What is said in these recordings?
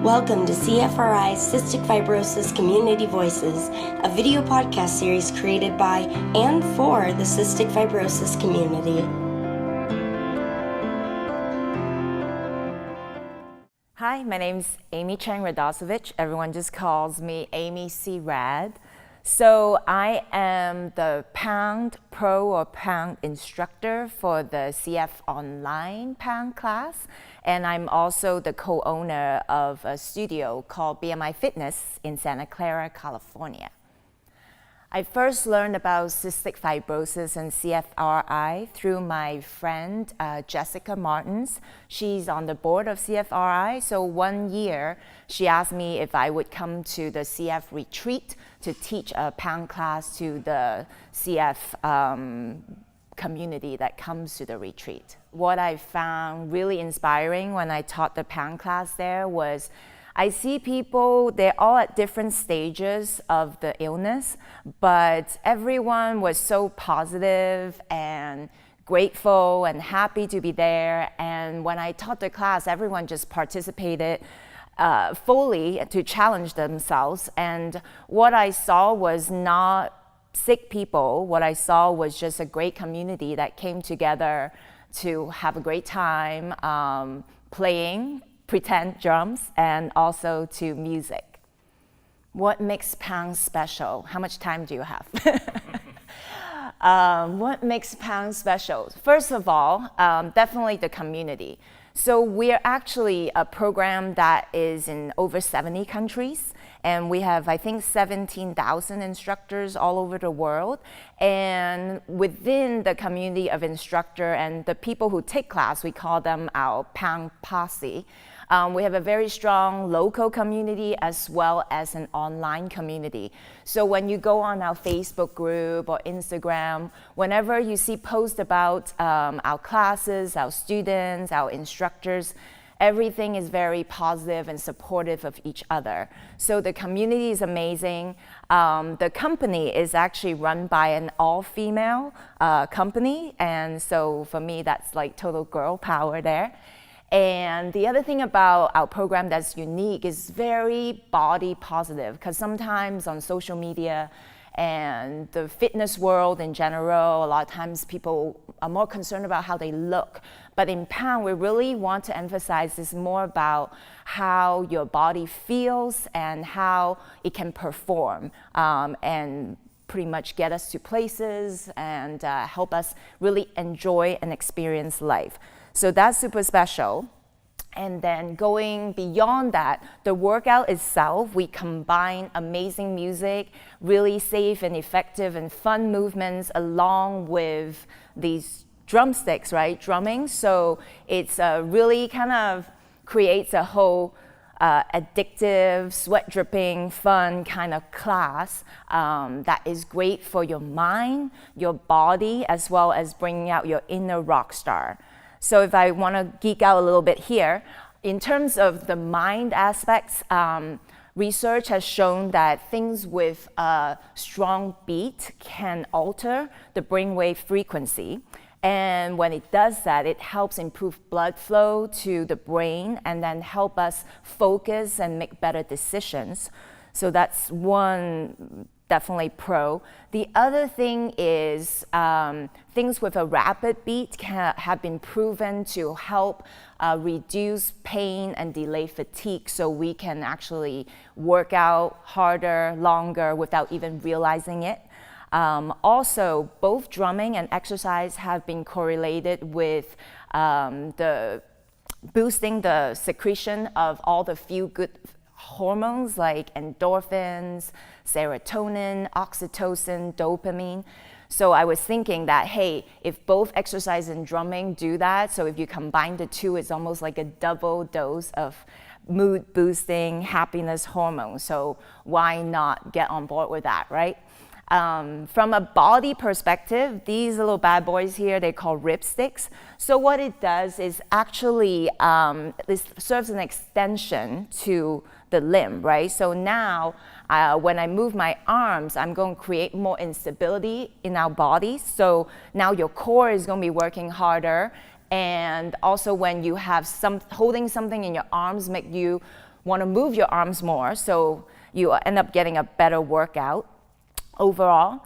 Welcome to CFRI's Cystic Fibrosis Community Voices, a video podcast series created by and for the cystic fibrosis community. Hi, my name's Amy Chang-Radosevich. Everyone just calls me Amy C. Rad. So I am the Pound Pro or Pound instructor for the CF Online Pound class. And I'm also the co-owner of a studio called BMI Fitness in Santa Clara, California. I first learned about cystic fibrosis and CFRI through my friend Jessica Martins. She's on the board of CFRI. So one year, she asked me if I would come to the CF retreat to teach a pound class to the CF community that comes to the retreat. What I found really inspiring when I taught the pound class there was I see people, they're all at different stages of the illness, but everyone was so positive and grateful and happy to be there. And when I taught the class, everyone just participated fully to challenge themselves. And what I saw was not sick people. What I saw was just a great community that came together to have a great time playing pretend drums and also to music. What makes Pound special? How much time do you have? What makes Pound special? First of all, definitely the community. So we're actually a program that is in over 70 countries, and we have, I think, 17,000 instructors all over the world. And within the community of instructor and the people who take class, we call them our Pound Posse. We have a very strong local community as well as an online community. So when you go on our Facebook group or Instagram, whenever you see posts about our classes, our students, our instructors, everything is very positive and supportive of each other. So the community is amazing. The company is actually run by an all-female company. And so for me, that's like total girl power there. And the other thing about our program that's unique is very body positive, because sometimes on social media and the fitness world in general, a lot of times people are more concerned about how they look. But in Pound, we really want to emphasize this more about how your body feels and how it can perform and pretty much get us to places and help us really enjoy and experience life. So that's super special. And then going beyond that, the workout itself, we combine amazing music, really safe and effective and fun movements along with these drumsticks, right? Drumming. So it's really kind of creates a whole addictive, sweat dripping, fun kind of class that is great for your mind, your body, as well as bringing out your inner rock star. So if I want to geek out a little bit here, in terms of the mind aspects, research has shown that things with a strong beat can alter the brainwave frequency. And when it does that, it helps improve blood flow to the brain and then help us focus and make better decisions. So that's one definitely pro. The other thing is things with a rapid beat have been proven to help reduce pain and delay fatigue, so we can actually work out harder, longer without even realizing it. Also, both drumming and exercise have been correlated with boosting the secretion of all the feel-good hormones like endorphins, serotonin, oxytocin, dopamine. So I was thinking that, hey, if both exercise and drumming do that, so if you combine the two, it's almost like a double dose of mood boosting, happiness hormones. So why not get on board with that, right? From a body perspective, these little bad boys here, they call rib sticks. So what it does is actually, this serves an extension to the limb, right? So now, when I move my arms, I'm going to create more instability in our bodies. So now your core is going to be working harder. And also when you have holding something in your arms make you want to move your arms more, so you end up getting a better workout overall.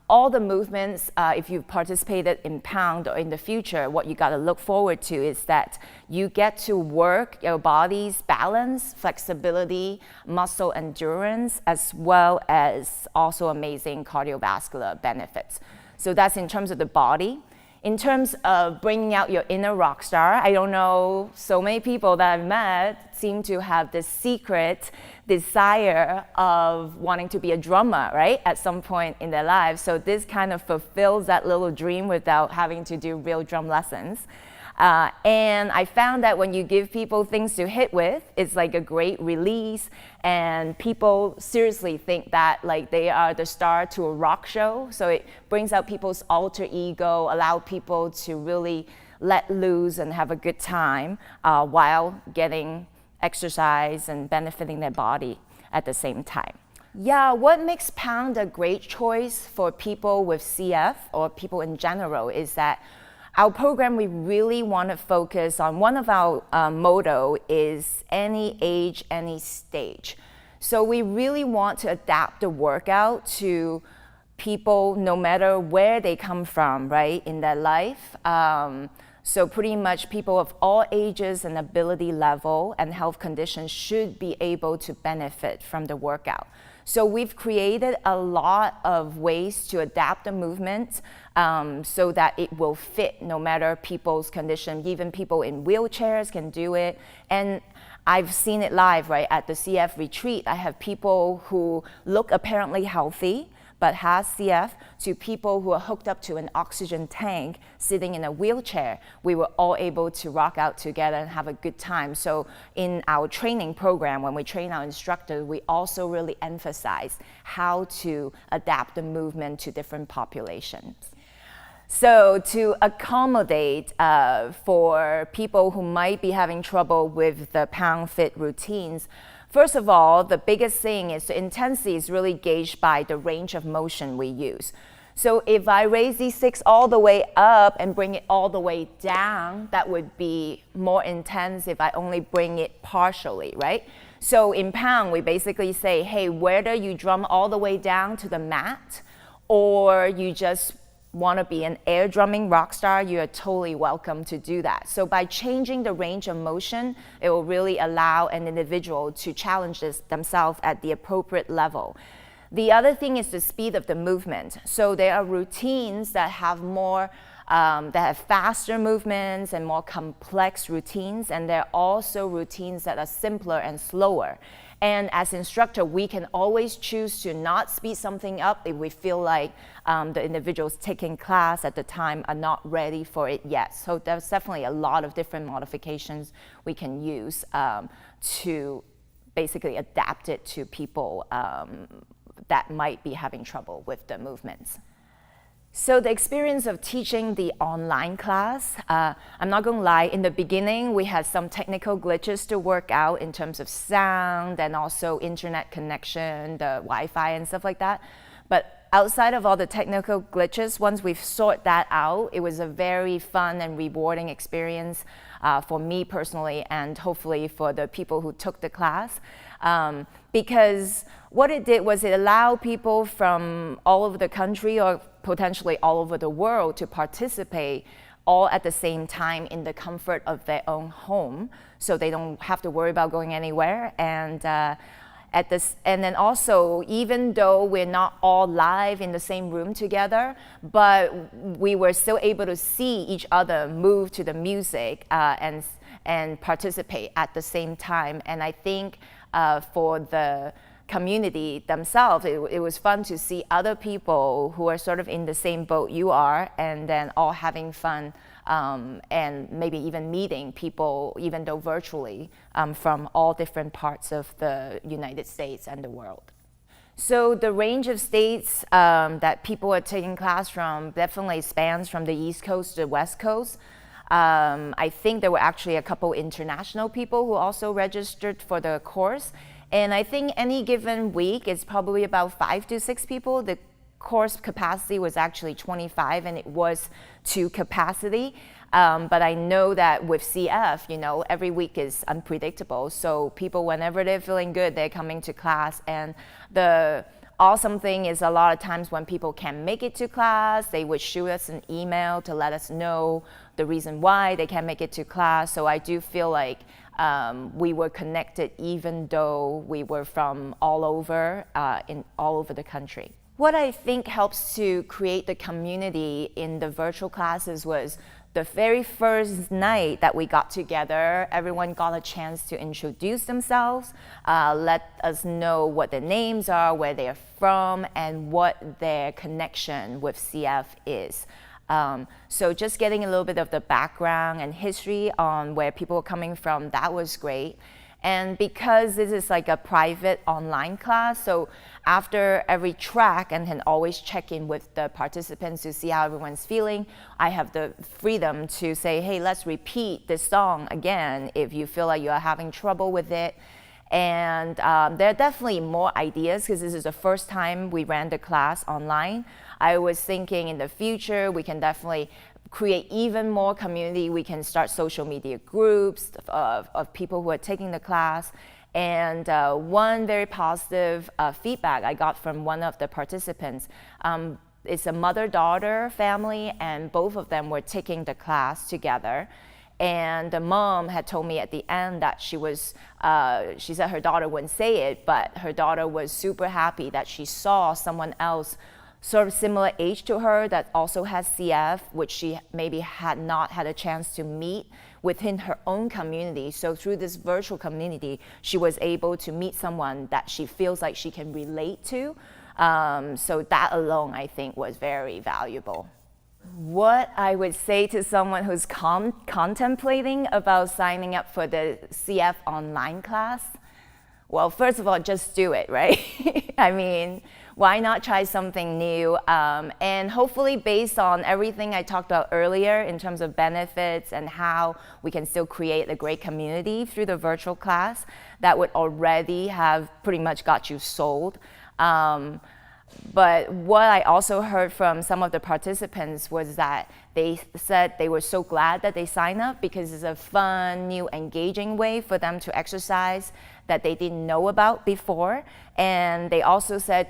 All the movements, if you've participated in Pound or in the future, what you got to look forward to is that you get to work your body's balance, flexibility, muscle endurance, as well as also amazing cardiovascular benefits. So that's in terms of the body. In terms of bringing out your inner rock star, I don't know, so many people that I've met seem to have this secret desire of wanting to be a drummer, right, at some point in their lives. So this kind of fulfills that little dream without having to do real drum lessons. And I found that when you give people things to hit with, it's like a great release, and people seriously think that like they are the star to a rock show. So it brings out people's alter ego, allow people to really let loose and have a good time while getting exercise and benefiting their body at the same time. Yeah, what makes Pound a great choice for people with CF or people in general is that our program, we really want to focus on, one of our motto is any age, any stage. So we really want to adapt the workout to people no matter where they come from, right, in their life. So pretty much people of all ages and ability level and health conditions should be able to benefit from the workout. So we've created a lot of ways to adapt the movement so that it will fit no matter people's condition. Even people in wheelchairs can do it. And I've seen it live, right, at the CF retreat. I have people who look apparently healthy but has CF to people who are hooked up to an oxygen tank sitting in a wheelchair. We were all able to rock out together and have a good time. So in our training program, when we train our instructors, we also really emphasize how to adapt the movement to different populations. So to accommodate for people who might be having trouble with the Pound Fit routines, first of all, the biggest thing is the intensity is really gauged by the range of motion we use. So if I raise these sticks all the way up and bring it all the way down, that would be more intense if I only bring it partially, right? So in Pound, we basically say, hey, whether you drum all the way down to the mat or you just want to be an air drumming rock star, you are totally welcome to do that. So by changing the range of motion, it will really allow an individual to challenge themselves at the appropriate level. The other thing is the speed of the movement. So there are routines that have more, that have faster movements and more complex routines, and there are also routines that are simpler and slower. And as instructor, we can always choose to not speed something up if we feel like the individuals taking class at the time are not ready for it yet. So there's definitely a lot of different modifications we can use to basically adapt it to people that might be having trouble with the movements. So the experience of teaching the online class, I'm not going to lie, in the beginning we had some technical glitches to work out in terms of sound and also internet connection, the Wi-Fi and stuff like that. But outside of all the technical glitches, once we've sorted that out, it was a very fun and rewarding experience for me personally and hopefully for the people who took the class. Because what it did was it allowed people from all over the country or potentially all over the world to participate all at the same time in the comfort of their own home, so they don't have to worry about going anywhere. And then also, even though we're not all live in the same room together, but we were still able to see each other move to the music and participate at the same time. And I think for the community themselves, it was fun to see other people who are sort of in the same boat you are, and then all having fun and maybe even meeting people, even though virtually, from all different parts of the United States and the world. So the range of states that people are taking class from definitely spans from the East Coast to the West Coast. I think there were actually a couple international people who also registered for the course. And I think any given week it's probably about 5 to 6 people. The course capacity was actually 25 and it was to capacity. But I know that with CF, every week is unpredictable. So people, whenever they're feeling good, they're coming to class. And the awesome thing is a lot of times when people can't make it to class, they would shoot us an email to let us know the reason why they can't make it to class. So I do feel like we were connected even though we were from all over the country. What I think helps to create the community in the virtual classes was the very first night that we got together, everyone got a chance to introduce themselves, let us know what their names are, where they're from, and what their connection with CF is. So just getting a little bit of the background and history on where people are coming from, that was great. And because this is like a private online class, so after every track, and can always check in with the participants to see how everyone's feeling, I have the freedom to say, hey, let's repeat this song again if you feel like you're having trouble with it. And there are definitely more ideas because this is the first time we ran the class online. I was thinking in the future we can definitely create even more community. We can start social media groups of people who are taking the class. And one very positive feedback I got from one of the participants, it's a mother-daughter family, and both of them were taking the class together. And the mom had told me at the end that she said her daughter wouldn't say it, but her daughter was super happy that she saw someone else sort of similar age to her that also has CF, which she maybe had not had a chance to meet within her own community. So through this virtual community, she was able to meet someone that she feels like she can relate to. So that alone, I think, was very valuable. What I would say to someone who's contemplating about signing up for the CF online class, well, first of all, just do it, right? I mean, why not try something new? And hopefully based on everything I talked about earlier in terms of benefits and how we can still create a great community through the virtual class, that would already have pretty much got you sold. But what I also heard from some of the participants was that they said they were so glad that they signed up because it's a fun, new, engaging way for them to exercise that they didn't know about before. And they also said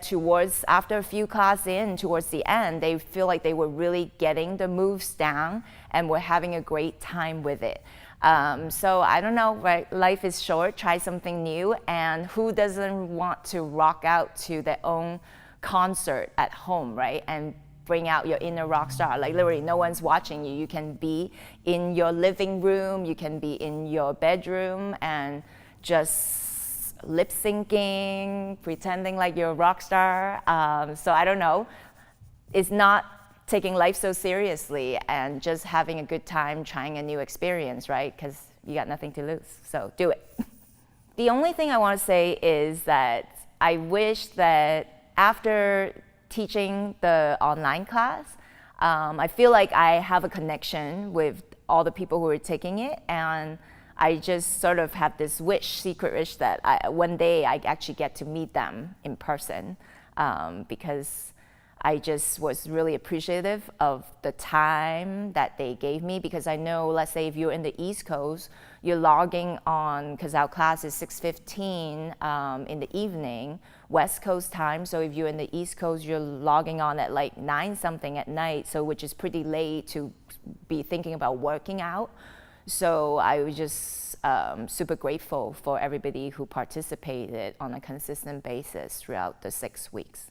after a few classes in, towards the end, they feel like they were really getting the moves down and were having a great time with it. So I don't know, right? Life is short, try something new, and who doesn't want to rock out to their own concert at home, right? And bring out your inner rock star. Like literally no one's watching you. You can be in your living room, you can be in your bedroom and just lip syncing, pretending like you're a rock star. So I don't know. It's not taking life so seriously and just having a good time trying a new experience, right? Because you got nothing to lose, so do it. The only thing I want to say is that I wish that after teaching the online class, I feel like I have a connection with all the people who are taking it, and I just sort of have this secret wish that one day I actually get to meet them in person, because I just was really appreciative of the time that they gave me, because I know, let's say if you're in the East Coast, you're logging on, because our class is 6:15 in the evening, West Coast time. So if you're in the East Coast, you're logging on at like 9-something at night, so which is pretty late to be thinking about working out. So I was just super grateful for everybody who participated on a consistent basis throughout the 6 weeks.